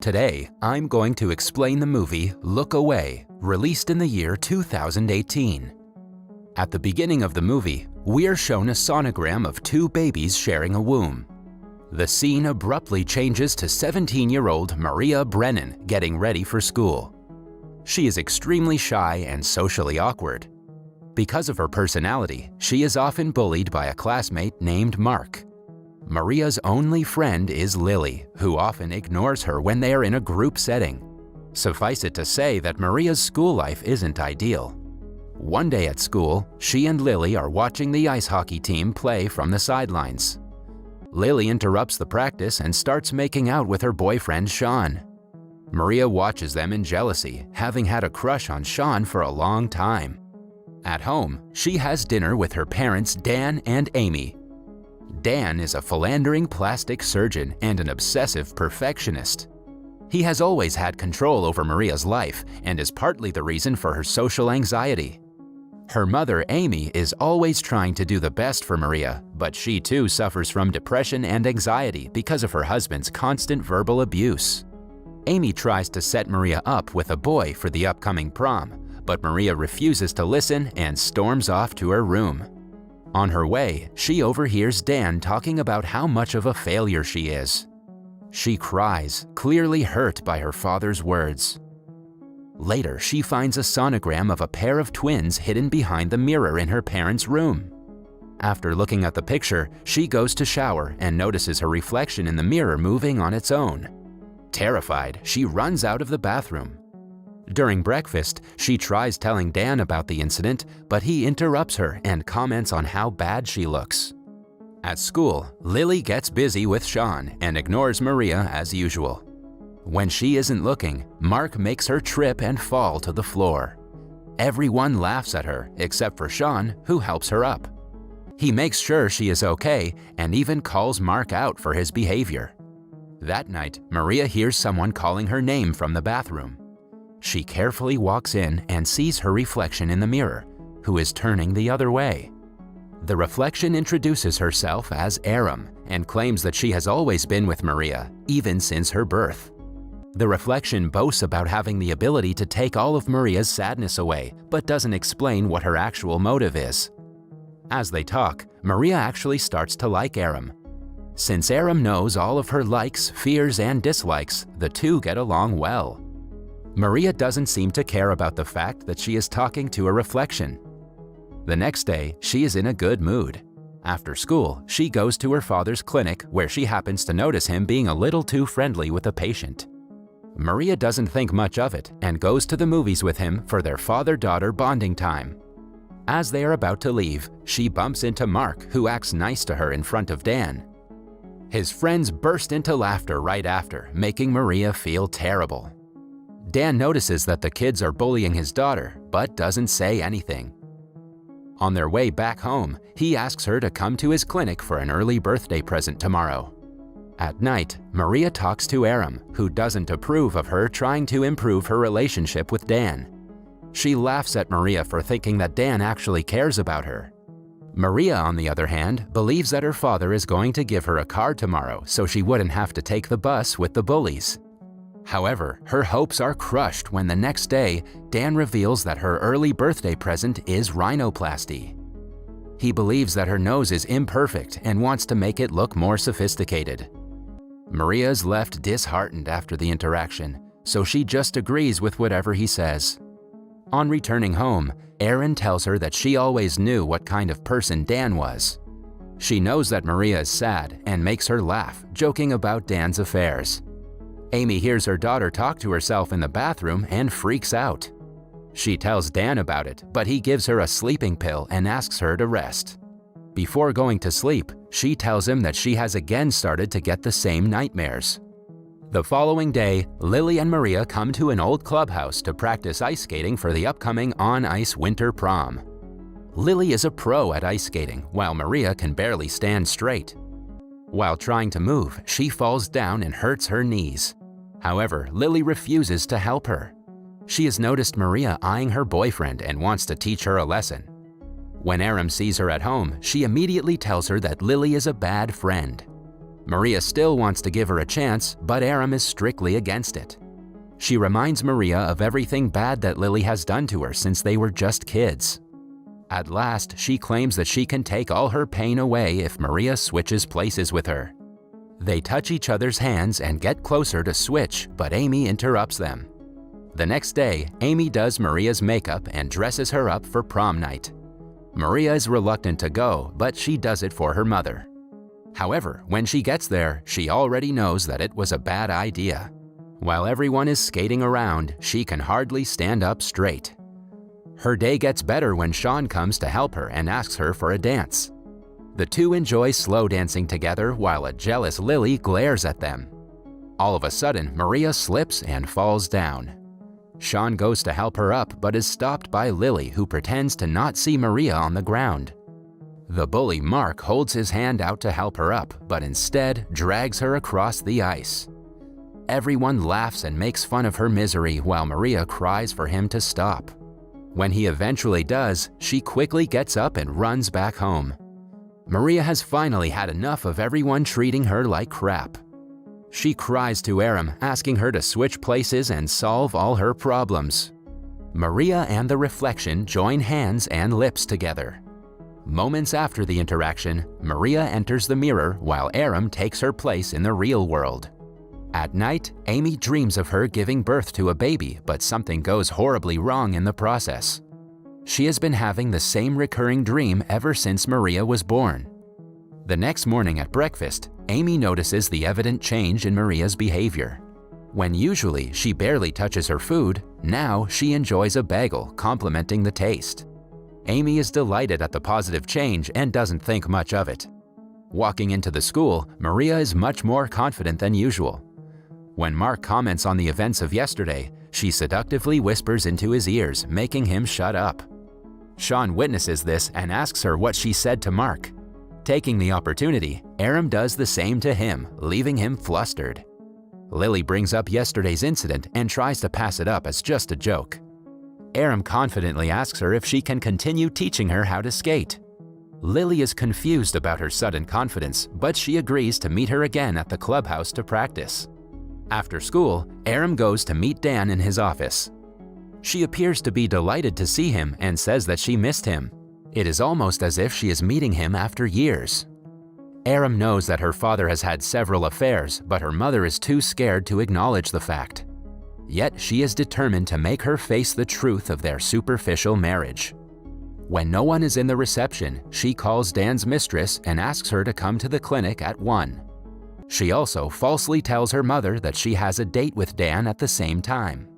Today, I'm going to explain the movie Look Away, released in the year 2018. At the beginning of the movie, we are shown a sonogram of two babies sharing a womb. The scene abruptly changes to 17-year-old Maria Brennan getting ready for school. She is extremely shy and socially awkward. Because of her personality, she is often bullied by a classmate named Mark. Maria's only friend is Lily, who often ignores her when they are in a group setting. Suffice it to say that Maria's school life isn't ideal. One day at school, she and Lily are watching the ice hockey team play from the sidelines. Lily interrupts the practice and starts making out with her boyfriend Sean. Maria watches them in jealousy, having had a crush on Sean for a long time. At home, she has dinner with her parents Dan and Amy. Dan is a philandering plastic surgeon and an obsessive perfectionist. He has always had control over Maria's life and is partly the reason for her social anxiety. Her mother, Amy, is always trying to do the best for Maria, but she too suffers from depression and anxiety because of her husband's constant verbal abuse. Amy tries to set Maria up with a boy for the upcoming prom, but Maria refuses to listen and storms off to her room. On her way, she overhears Dan talking about how much of a failure she is. She cries, clearly hurt by her father's words. Later, she finds a sonogram of a pair of twins hidden behind the mirror in her parents' room. After looking at the picture, she goes to shower and notices her reflection in the mirror moving on its own. Terrified, she runs out of the bathroom. During breakfast, she tries telling Dan about the incident, but he interrupts her and comments on how bad she looks. At school, Lily gets busy with Sean and ignores Maria as usual. When she isn't looking, Mark makes her trip and fall to the floor. Everyone laughs at her except for Sean, who helps her up. He makes sure she is okay and even calls Mark out for his behavior. That night, Maria hears someone calling her name from the bathroom. She carefully walks in and sees her reflection in the mirror, who is turning the other way. The reflection introduces herself as Aram and claims that she has always been with Maria, even since her birth. The reflection boasts about having the ability to take all of Maria's sadness away, but doesn't explain what her actual motive is. As they talk, Maria actually starts to like Aram. Since Aram knows all of her likes, fears, and dislikes, the two get along well. Maria doesn't seem to care about the fact that she is talking to a reflection. The next day, she is in a good mood. After school, she goes to her father's clinic where she happens to notice him being a little too friendly with a patient. Maria doesn't think much of it and goes to the movies with him for their father-daughter bonding time. As they are about to leave, she bumps into Mark, who acts nice to her in front of Dan. His friends burst into laughter right after, making Maria feel terrible. Dan notices that the kids are bullying his daughter, but doesn't say anything. On their way back home, he asks her to come to his clinic for an early birthday present tomorrow. At night, Maria talks to Aram, who doesn't approve of her trying to improve her relationship with Dan. She laughs at Maria for thinking that Dan actually cares about her. Maria, on the other hand, believes that her father is going to give her a car tomorrow so she wouldn't have to take the bus with the bullies. However, her hopes are crushed when the next day, Dan reveals that her early birthday present is rhinoplasty. He believes that her nose is imperfect and wants to make it look more sophisticated. Maria is left disheartened after the interaction, so she just agrees with whatever he says. On returning home, Erin tells her that she always knew what kind of person Dan was. She knows that Maria is sad and makes her laugh, joking about Dan's affairs. Amy hears her daughter talk to herself in the bathroom and freaks out. She tells Dan about it, but he gives her a sleeping pill and asks her to rest. Before going to sleep, she tells him that she has again started to get the same nightmares. The following day, Lily and Maria come to an old clubhouse to practice ice skating for the upcoming on-ice winter prom. Lily is a pro at ice skating, while Maria can barely stand straight. While trying to move, she falls down and hurts her knees. However, Lily refuses to help her. She has noticed Maria eyeing her boyfriend and wants to teach her a lesson. When Aram sees her at home, she immediately tells her that Lily is a bad friend. Maria still wants to give her a chance, but Aram is strictly against it. She reminds Maria of everything bad that Lily has done to her since they were just kids. At last, she claims that she can take all her pain away if Maria switches places with her. They touch each other's hands and get closer to switch, but Amy interrupts them. The next day, Amy does Maria's makeup and dresses her up for prom night. Maria is reluctant to go, but she does it for her mother. However, when she gets there, she already knows that it was a bad idea. While everyone is skating around, she can hardly stand up straight. Her day gets better when Sean comes to help her and asks her for a dance. The two enjoy slow dancing together while a jealous Lily glares at them. All of a sudden, Maria slips and falls down. Sean goes to help her up but is stopped by Lily, who pretends to not see Maria on the ground. The bully Mark holds his hand out to help her up, but instead drags her across the ice. Everyone laughs and makes fun of her misery while Maria cries for him to stop. When he eventually does, she quickly gets up and runs back home. Maria has finally had enough of everyone treating her like crap. She cries to Aram, asking her to switch places and solve all her problems. Maria and the reflection join hands and lips together. Moments after the interaction, Maria enters the mirror while Aram takes her place in the real world. At night, Amy dreams of her giving birth to a baby, but something goes horribly wrong in the process. She has been having the same recurring dream ever since Maria was born. The next morning at breakfast, Amy notices the evident change in Maria's behavior. When usually she barely touches her food, now she enjoys a bagel, complimenting the taste. Amy is delighted at the positive change and doesn't think much of it. Walking into the school, Maria is much more confident than usual. When Mark comments on the events of yesterday, she seductively whispers into his ears, making him shut up. Sean witnesses this and asks her what she said to Mark. Taking the opportunity, Aram does the same to him, leaving him flustered. Lily brings up yesterday's incident and tries to pass it up as just a joke. Aram confidently asks her if she can continue teaching her how to skate. Lily is confused about her sudden confidence, but she agrees to meet her again at the clubhouse to practice. After school, Aram goes to meet Dan in his office. She appears to be delighted to see him and says that she missed him. It is almost as if she is meeting him after years. Aram knows that her father has had several affairs, but her mother is too scared to acknowledge the fact. Yet she is determined to make her face the truth of their superficial marriage. When no one is in the reception, she calls Dan's mistress and asks her to come to the clinic at 1. She also falsely tells her mother that she has a date with Dan at the same time.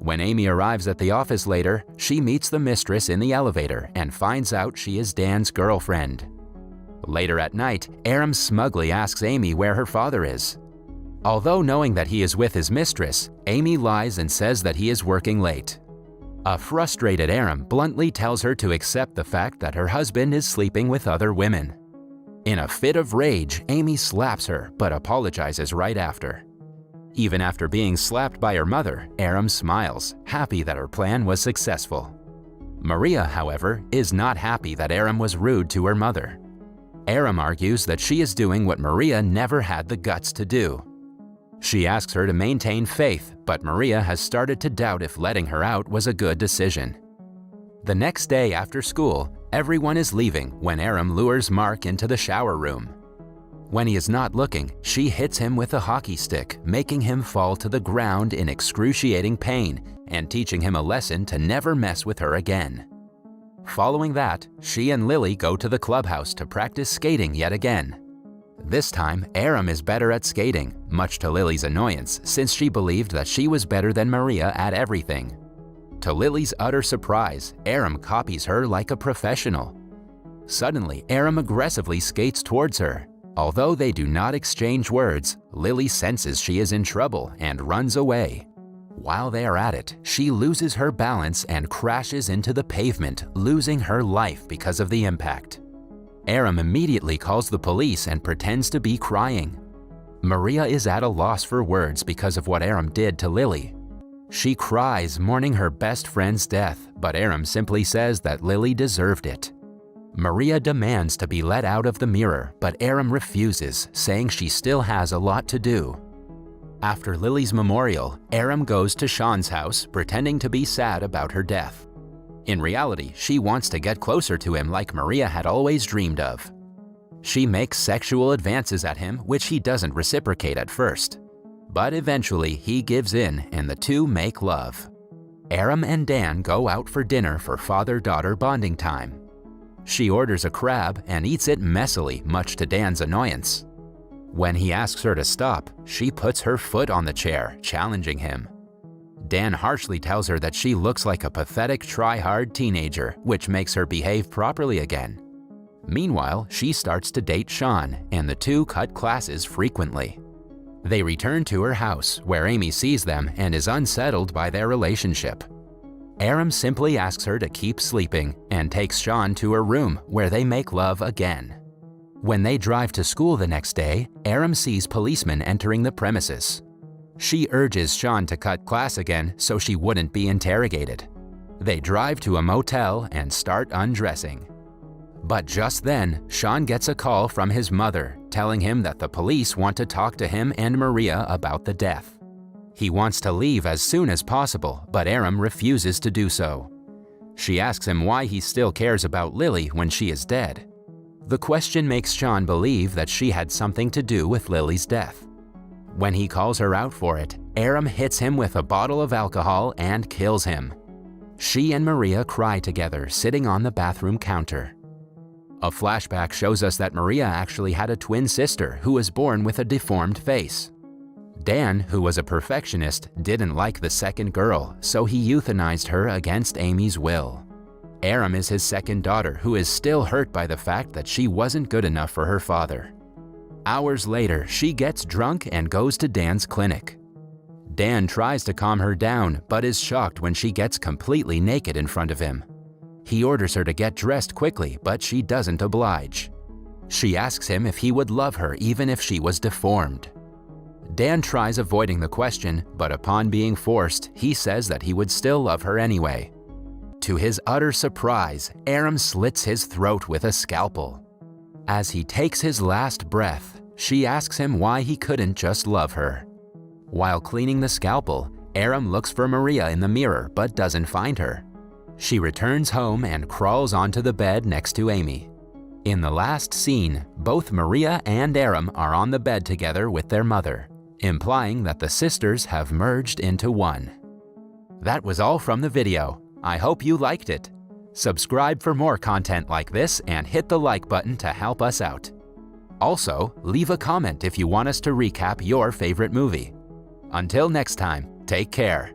When Amy arrives at the office later, she meets the mistress in the elevator and finds out she is Dan's girlfriend. Later at night, Aram smugly asks Amy where her father is. Although knowing that he is with his mistress, Amy lies and says that he is working late. A frustrated Aram bluntly tells her to accept the fact that her husband is sleeping with other women. In a fit of rage, Amy slaps her but apologizes right after. Even after being slapped by her mother, Aram smiles, happy that her plan was successful. Maria, however, is not happy that Aram was rude to her mother. Aram argues that she is doing what Maria never had the guts to do. She asks her to maintain faith, but Maria has started to doubt if letting her out was a good decision. The next day after school, everyone is leaving when Aram lures Mark into the shower room. When he is not looking, she hits him with a hockey stick, making him fall to the ground in excruciating pain and teaching him a lesson to never mess with her again. Following that, she and Lily go to the clubhouse to practice skating yet again. This time, Aram is better at skating, much to Lily's annoyance, since she believed that she was better than Maria at everything. To Lily's utter surprise, Aram copies her like a professional. Suddenly, Aram aggressively skates towards her. Although they do not exchange words, Lily senses she is in trouble and runs away. While they are at it, she loses her balance and crashes into the pavement, losing her life because of the impact. Aram immediately calls the police and pretends to be crying. Maria is at a loss for words because of what Aram did to Lily. She cries, mourning her best friend's death, but Aram simply says that Lily deserved it. Maria demands to be let out of the mirror, but Aram refuses, saying she still has a lot to do. After Lily's memorial, Aram goes to Sean's house, pretending to be sad about her death. In reality, she wants to get closer to him like Maria had always dreamed of. She makes sexual advances at him, which he doesn't reciprocate at first. But eventually, he gives in and the two make love. Aram and Dan go out for dinner for father-daughter bonding time. She orders a crab and eats it messily, much to Dan's annoyance. When he asks her to stop, she puts her foot on the chair, challenging him. Dan harshly tells her that she looks like a pathetic try-hard teenager, which makes her behave properly again. Meanwhile, she starts to date Sean, and the two cut classes frequently. They return to her house, where Amy sees them and is unsettled by their relationship. Aram simply asks her to keep sleeping and takes Sean to her room, where they make love again. When they drive to school the next day, Aram sees policemen entering the premises. She urges Sean to cut class again so she wouldn't be interrogated. They drive to a motel and start undressing. But just then, Sean gets a call from his mother, telling him that the police want to talk to him and Maria about the death. He wants to leave as soon as possible, but Aram refuses to do so. She asks him why he still cares about Lily when she is dead. The question makes Sean believe that she had something to do with Lily's death. When he calls her out for it, Aram hits him with a bottle of alcohol and kills him. She and Maria cry together, sitting on the bathroom counter. A flashback shows us that Maria actually had a twin sister who was born with a deformed face. Dan, who was a perfectionist, didn't like the second girl, so he euthanized her against Amy's will. Aram is his second daughter, who is still hurt by the fact that she wasn't good enough for her father. Hours later, she gets drunk and goes to Dan's clinic. Dan tries to calm her down, but is shocked when she gets completely naked in front of him. He orders her to get dressed quickly, but she doesn't oblige. She asks him if he would love her even if she was deformed. Dan tries avoiding the question, but upon being forced, he says that he would still love her anyway. To his utter surprise, Aram slits his throat with a scalpel. As he takes his last breath, she asks him why he couldn't just love her. While cleaning the scalpel, Aram looks for Maria in the mirror but doesn't find her. She returns home and crawls onto the bed next to Amy. In the last scene, both Maria and Aram are on the bed together with their mother, implying that the sisters have merged into one. That was all from the video. I hope you liked it. Subscribe for more content like this and hit the like button to help us out. Also, leave a comment if you want us to recap your favorite movie. Until next time, take care.